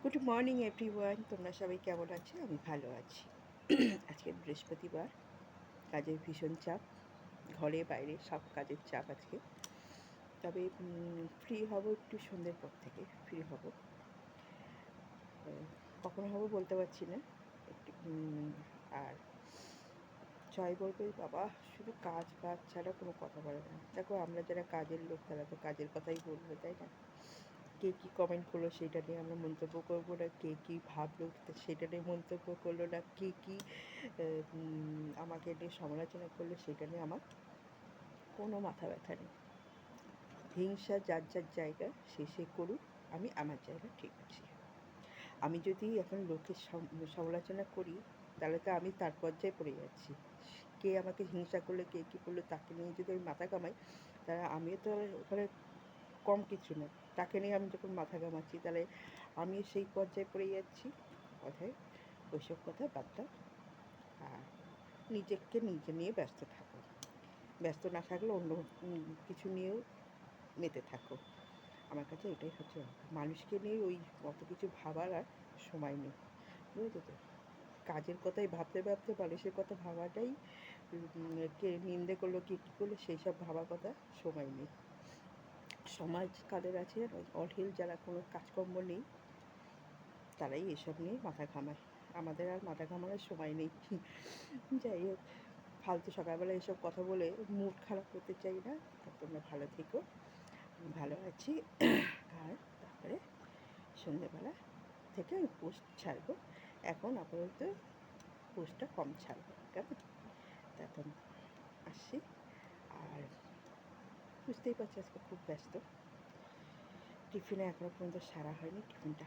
Good morning everyone, তোমরা সবাই কেমন আছো? আমি ভালো আছি। আজকে বৃহস্পতিবার, কাজের ভীষণ চাপ, ঘরে বাইরে সব কাজের চাপ আজকে। তবে ফ্রি হব একটু সন্ধ্যের পর থেকে ফ্রি হব। কখন হব বলতে পারছি না। একটু আর জয় বলবে বাবা শুধু কাজ কাজ ছাড়া কোনো কথা বলে না। দেখো, আমরা যারা কাজের লোক তারা তো কাজের কথাই বলবে, তাই না? কে কী কমেন্ট করলো সেটা নিয়ে আমরা মন্তব্য করবো না, কে কী ভাবলো সেটা নিয়ে মন্তব্য করলো না, কে কী আমাকে নিয়ে সমালোচনা করলো সেটা নিয়ে আমার কোনো মাথা ব্যথা নেই। হিংসা যার যার জায়গা সে করুক, আমি আমার জায়গা ঠিক আছি। আমি যদি এখন লোকের সমালোচনা করি তাহলে তো আমি তার পর্যায়ে পড়ে যাচ্ছি। কে আমাকে হিংসা করলো, কে কী করলো তাকে নিয়ে যদি আমি মাথা কামাই, তাহলে আমিও তো ওখানে কম কিছু না। তাকে নিয়ে আমি যখন মাথা ঘামাচ্ছি তাহলে আমি সেই পর্যায়ে পড়ে যাচ্ছি। অতএব ওইসব কথা বাদ দাও, আর নিজেকে নিজে নিয়ে ব্যস্ত থাকো। ব্যস্ত না থাকলে অন্য কিছু নিয়েও মেতে থাকো। আমার কাছে এটাই হচ্ছে মানুষকে নিয়ে ওই অত কিছু ভাবার আর সময় নেই, বুঝেছো তো? কাজের কথাই ভাবতে ভাবতে মানুষের কথা ভাবাটাই, কে নিন্দে করলো কে কী করলো সেই সব ভাবার কথা সময় নেই। সমাজ কাদের আছে, অঢেল যারা কোনো কাজকর্ম নেই তারাই এসব নিয়ে মাথা ঘামায়। আমাদের আর মাথা ঘামানোর সময় নেই। যাই হোক, ফালতু সকালবেলা এসব কথা বলে মুড খারাপ করতে চাই না। আর তোমরা ভালো থেকো, আমি ভালো আছি। আর তারপরে সন্ধ্যেবেলা থেকে আমি পোস্ট ছাড়বো। এখন আপাতত পোস্টটা কম ছাড়বো, কেমন? এখন আসছি। আর বুঝতেই পারছি আজকে খুব ব্যস্ত। টিফিনে এখনও পর্যন্ত সারা হয়নি, টিফিনটা